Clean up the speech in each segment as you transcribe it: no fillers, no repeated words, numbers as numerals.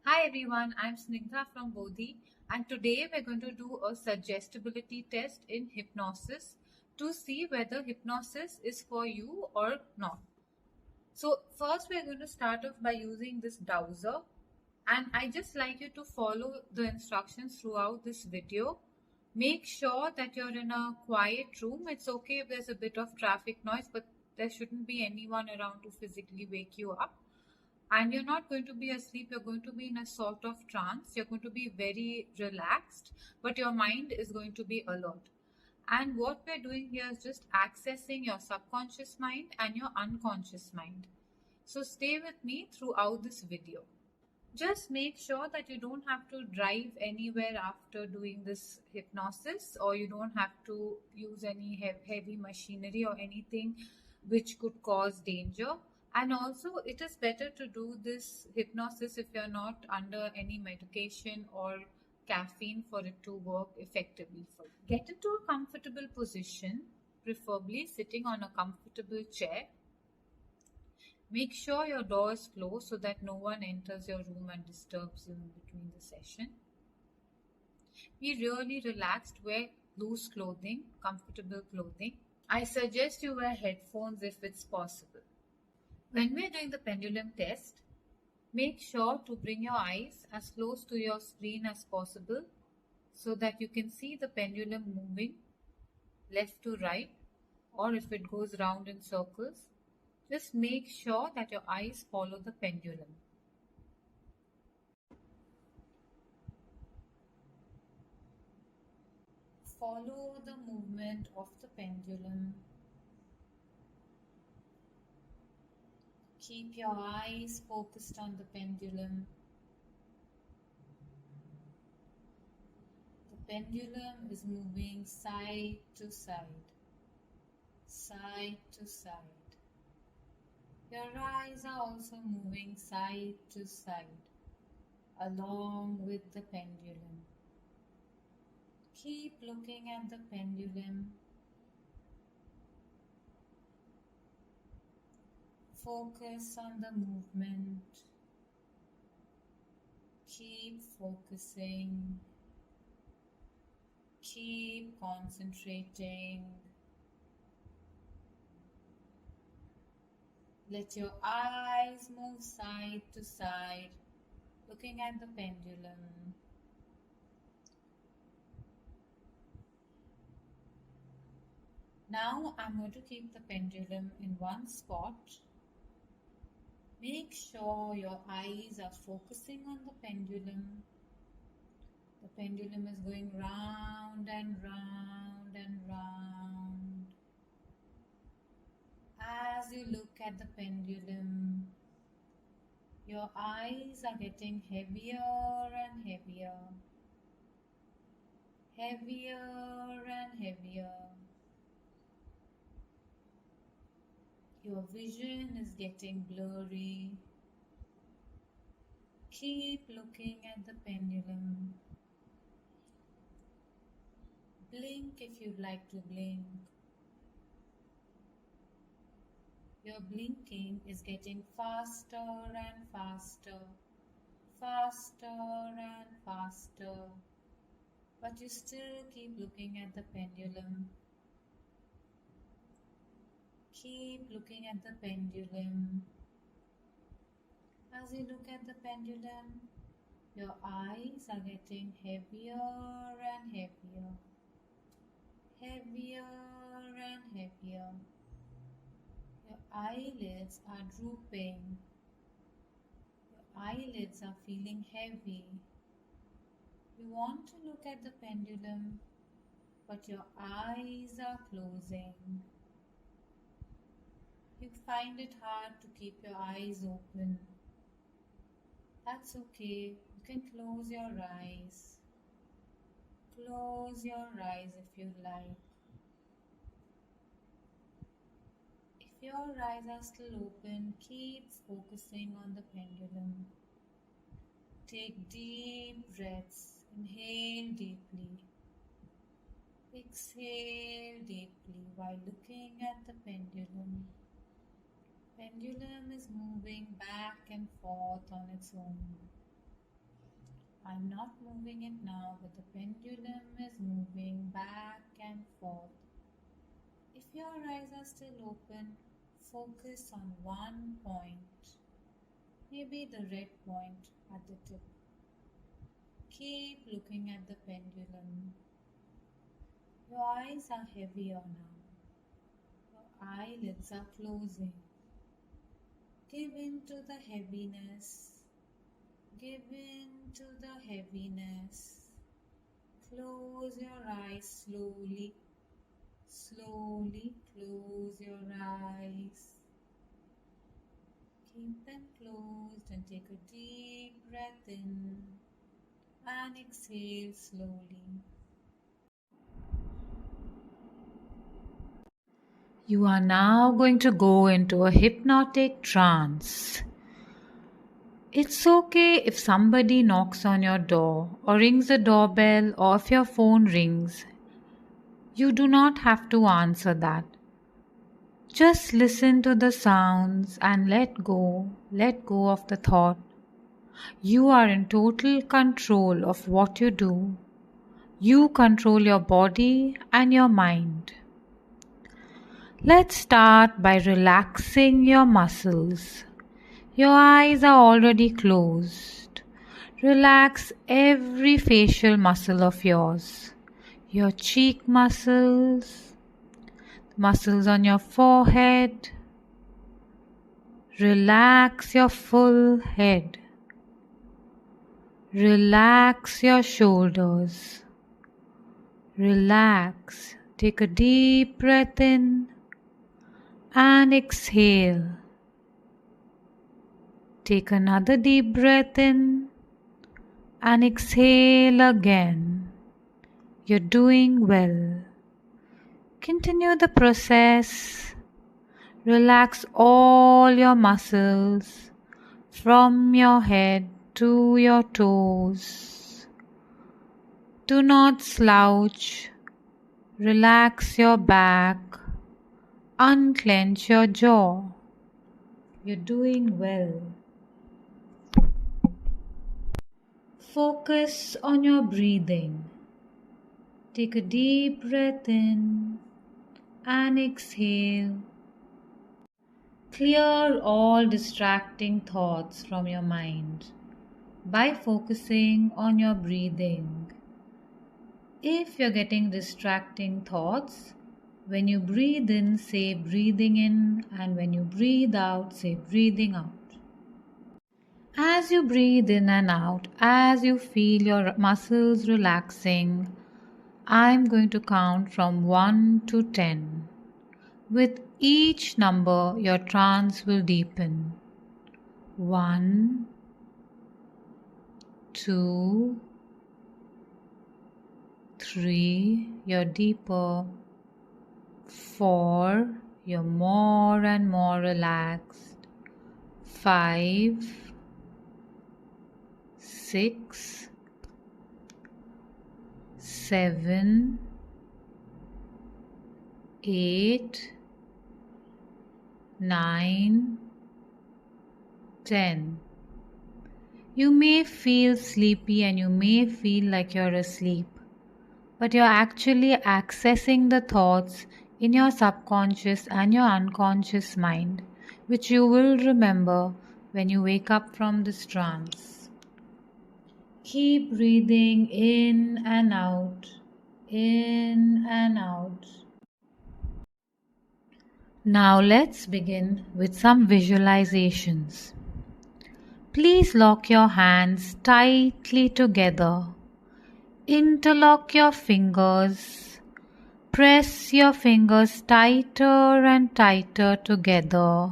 Hi everyone, I'm Snigdha from Bodhi, and today we're going to do a suggestibility test in hypnosis to see whether hypnosis is for you or not. So first we're going to start off by using this dowser, and I just like you to follow the instructions throughout this video. Make sure that you're in a quiet room. It's okay if there's a bit of traffic noise, but there shouldn't be anyone around to physically wake you up. And you're not going to be asleep, you're going to be in a sort of trance, you're going to be very relaxed, but your mind is going to be alert. And what we're doing here is just accessing your subconscious mind and your unconscious mind. So stay with me throughout this video. Just make sure that you don't have to drive anywhere after doing this hypnosis, or you don't have to use any heavy machinery or anything which could cause danger. And also, it is better to do this hypnosis if you're not under any medication or caffeine for it to work effectively for you. Get into a comfortable position, preferably sitting on a comfortable chair. Make sure your door is closed so that no one enters your room and disturbs you in between the session. Be really relaxed, wear loose clothing, comfortable clothing. I suggest you wear headphones if it's possible. When we're doing the pendulum test, make sure to bring your eyes as close to your screen as possible so that you can see the pendulum moving left to right, or if it goes round in circles. Just make sure that your eyes follow the pendulum. Follow the movement of the pendulum. Keep your eyes focused on the pendulum. The pendulum is moving side to side, side to side. Your eyes are also moving side to side, along with the pendulum. Keep looking at the pendulum. Focus on the movement. Keep focusing. Keep concentrating. Let your eyes move side to side, looking at the pendulum. Now I'm going to keep the pendulum in one spot. Make sure your eyes are focusing on the pendulum. The pendulum is going round and round and round. As you look at the pendulum, your eyes are getting heavier and heavier, heavier and heavier. Your vision is getting blurry. Keep looking at the pendulum. Blink if you'd like to blink. Your blinking is getting faster and faster, faster and faster, but you still keep looking at the pendulum. Keep looking at the pendulum. As you look at the pendulum, your eyes are getting heavier and heavier, heavier and heavier. Your eyelids are drooping. Your eyelids are feeling heavy. You want to look at the pendulum, but your eyes are closing. You find it hard to keep your eyes open. That's okay. You can close your eyes. Close your eyes if you like. If your eyes are still open, keep focusing on the pendulum. Take deep breaths. Inhale deeply. Exhale deeply while looking at the pendulum. Pendulum is moving back and forth on its own. Keep looking at the pendulum. Keep focusing on the pendulum. Keep looking at the pendulum. Your eyes are getting heavier and heavier, heavier and heavier. Your eyelids are drooping. Your eyelids are feeling heavy. You want to look at the pendulum, but your eyes are closing. You find it hard to keep your eyes open. That's okay. You can close your eyes. Close your eyes if you like. If your eyes are still open, keep focusing on the pendulum. Take deep breaths. Inhale deeply. Exhale deeply while looking at the pendulum. Pendulum is moving back and forth on its own. I'm not moving it now, but the pendulum is moving back and forth. If your eyes are still open, focus on one point, maybe the red point at the tip. Keep looking at the pendulum. Your eyes are heavier now. Your eyelids are closing. Give in to the heaviness. Give in to the heaviness. Close your eyes slowly. Slowly close your eyes. Keep them closed and take a deep breath in and exhale slowly. You are now going to go into a hypnotic trance. It's okay if somebody knocks on your door or rings a doorbell or if your phone rings. You do not have to answer that. Just listen to the sounds and let go of the thought. You are in total control of what you do. You control your body and your mind. Let's start by relaxing your muscles. Your eyes are already closed. Relax every facial muscle of yours. Your cheek muscles, muscles on your forehead. Relax your full head. Relax your shoulders. Relax. Take a deep breath in and exhale. Take another deep breath in and exhale again. You're doing well. Continue the process. Relax all your muscles from your head to your toes. Do not slouch. Relax your back. Unclench your jaw. You're doing well. Focus on your breathing. Take a deep breath in and exhale. Clear all distracting thoughts from your mind by focusing on your breathing. If you're getting distracting thoughts, when you breathe in, say breathing in, and when you breathe out, say breathing out. As you breathe in and out, as you feel your muscles relaxing, I'm going to count from 1 to 10. With each number, your trance will deepen. 1, 2, 3, you're deeper. 4, you're more and more relaxed. 5, 6, 7, 8, 9, 10. You may feel sleepy and you may feel like you're asleep, but you're actually accessing the thoughts in your subconscious and your unconscious mind, which you will remember when you wake up from this trance. Keep breathing in and out, in and out. Now let's begin with some visualizations. Please lock your hands tightly together. Interlock your fingers. Press your fingers tighter and tighter together.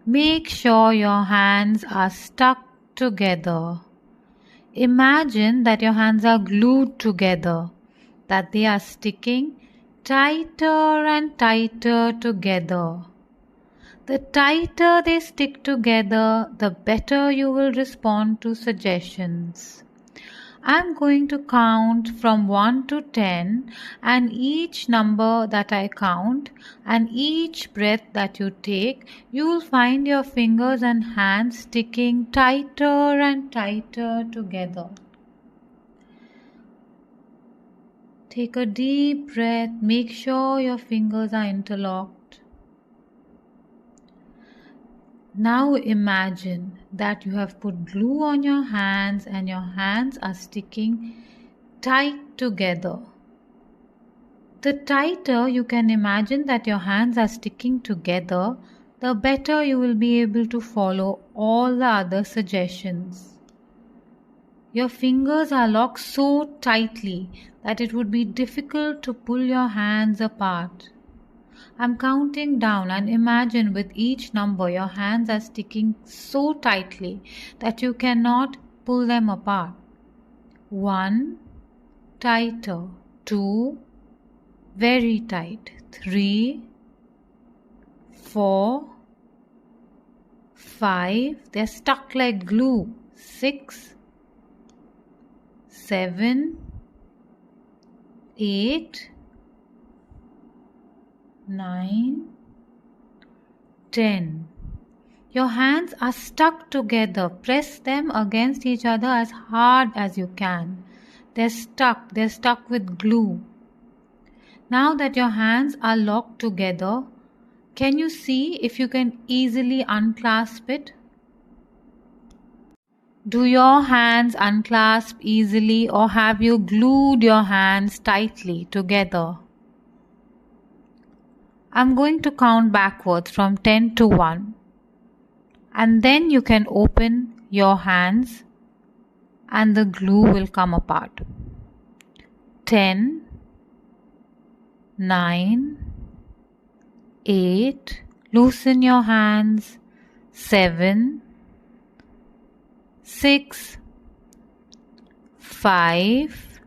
Make sure your hands are stuck together. Imagine that your hands are glued together, that they are sticking tighter and tighter together. The tighter they stick together, the better you will respond to suggestions. I'm going to count from 1 to 10, and each number that I count and each breath that you take, you will find your fingers and hands sticking tighter and tighter together. Take a deep breath. Make sure your fingers are interlocked. Now imagine that you have put glue on your hands and your hands are sticking tight together. The tighter you can imagine that your hands are sticking together, the better you will be able to follow all the other suggestions. Your fingers are locked so tightly that it would be difficult to pull your hands apart. I'm counting down and imagine with each number your hands are sticking so tightly that you cannot pull them apart. 1, tighter. 2, very tight. 3, 4, 5, they're stuck like glue. 6, 7, 8, 9, 10. Your hands are stuck together. Press them against each other as hard as you can. They're stuck with glue. Now that your hands are locked together, can you see if you can easily unclasp it? Do your hands unclasp easily, or have you glued your hands tightly together? I'm going to count backwards from 10 to 1, and then you can open your hands and the glue will come apart. 10, 9, 8, loosen your hands. 7, 6, 5,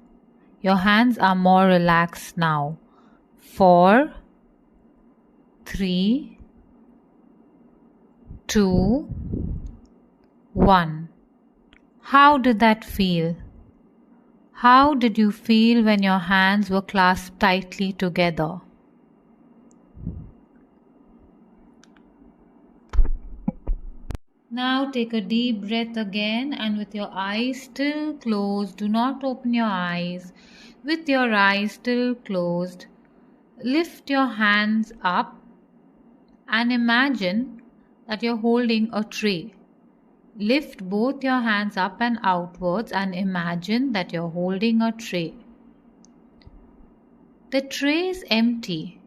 your hands are more relaxed now. 4, 3, 2, 1. How did that feel? How did you feel when your hands were clasped tightly together? Now take a deep breath again, and with your eyes still closed, do not open your eyes. With your eyes still closed, lift your hands up and imagine that you're holding a tray. Lift both your hands up and outwards and imagine that you're holding a tray. The tray is empty,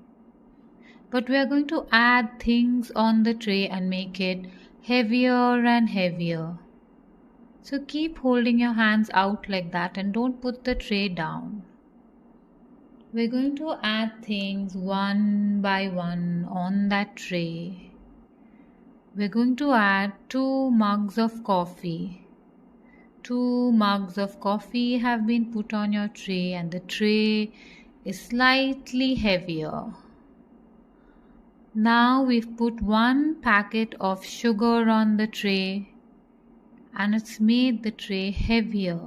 but we are going to add things on the tray and make it heavier and heavier. So keep holding your hands out like that and don't put the tray down. We're going to add things one by one on that tray. We're going to add 2 mugs of coffee. 2 mugs of coffee have been put on your tray and the tray is slightly heavier. Now we've put 1 packet of sugar on the tray and it's made the tray heavier.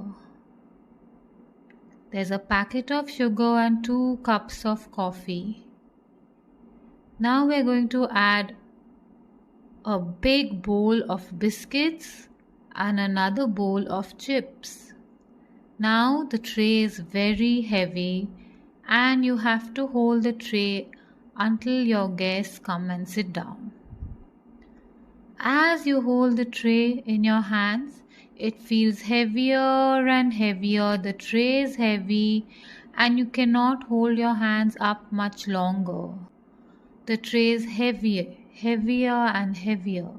There's a packet of sugar and 2 cups of coffee. Now we're going to add a big bowl of biscuits and another bowl of chips. Now the tray is very heavy and you have to hold the tray until your guests come and sit down. As you hold the tray in your hands, it feels heavier and heavier. The tray is heavy and you cannot hold your hands up much longer. The tray is heavier and heavier,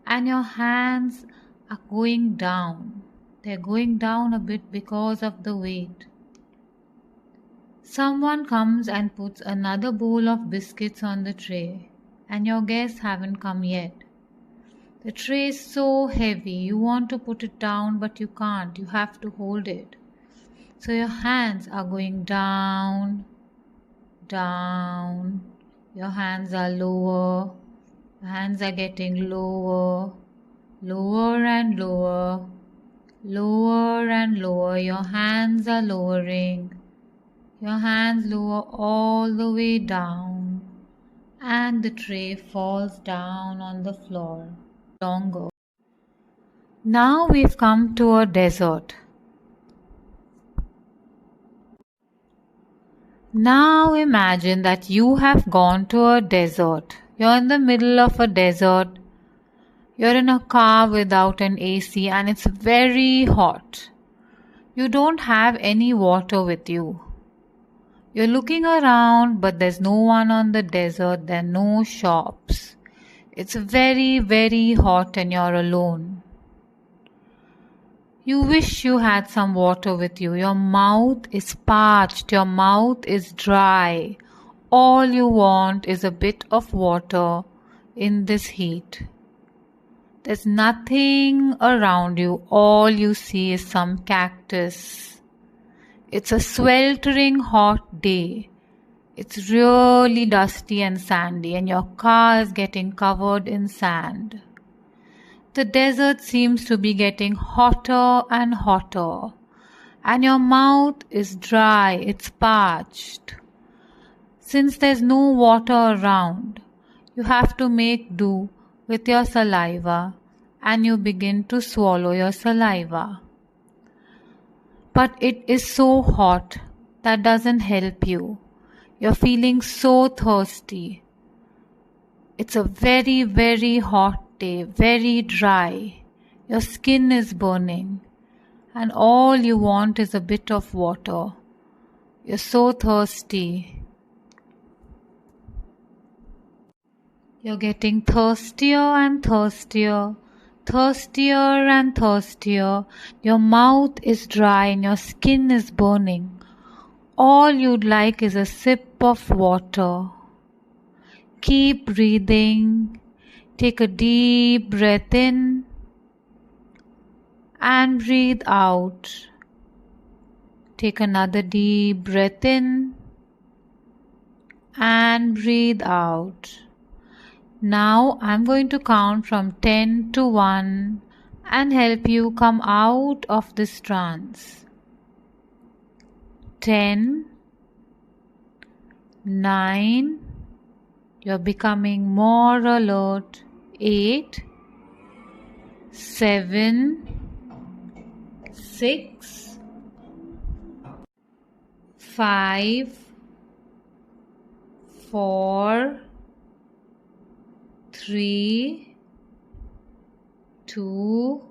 and your hands are going down. They're going down a bit because of the weight. Someone comes and puts another bowl of biscuits on the tray, and your guests haven't come yet. The tray is so heavy, you want to put it down, but you can't. You have to hold it. So your hands are going down, down. Your hands are lower. Your hands are getting lower, lower and lower. Lower and lower, your hands are lowering. Your hands lower all the way down, and the tray falls down on the floor. Longer. Now we've come to a desert. Now imagine that you have gone to a desert. You're in the middle of a desert. You're in a car without an AC and it's very hot. You don't have any water with you. You're looking around, but there's no one on the desert. There are no shops. It's very, very hot and you're alone. You wish you had some water with you. Your mouth is parched. Your mouth is dry. All you want is a bit of water in this heat. There's nothing around you. All you see is some cactus. It's a sweltering hot day. It's really dusty and sandy, and your car is getting covered in sand. The desert seems to be getting hotter and hotter, and your mouth is dry, it's parched. Since there's no water around, you have to make do with your saliva, and you begin to swallow your saliva. But it is so hot, that doesn't help you. You're feeling so thirsty. It's a very, very hot day, very dry. Your skin is burning, and all you want is a bit of water. You're so thirsty. You're getting thirstier and thirstier, thirstier and thirstier. Your mouth is dry and your skin is burning. All you'd like is a sip of water. Keep breathing. Take a deep breath in and breathe out. Take another deep breath in and breathe out. Now I'm going to count from 10 to 1 and help you come out of this trance. 10, 9, you're becoming more alert. 8, 7, 6, 5, 4, 3, 2,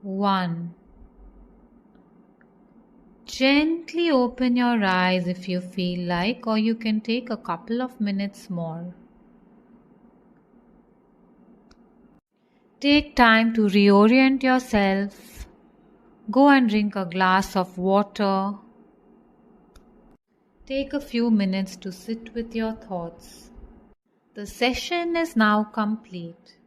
1. Gently open your eyes if you feel like, or you can take a couple of minutes more. Take time to reorient yourself. Go and drink a glass of water. Take a few minutes to sit with your thoughts. The session is now complete.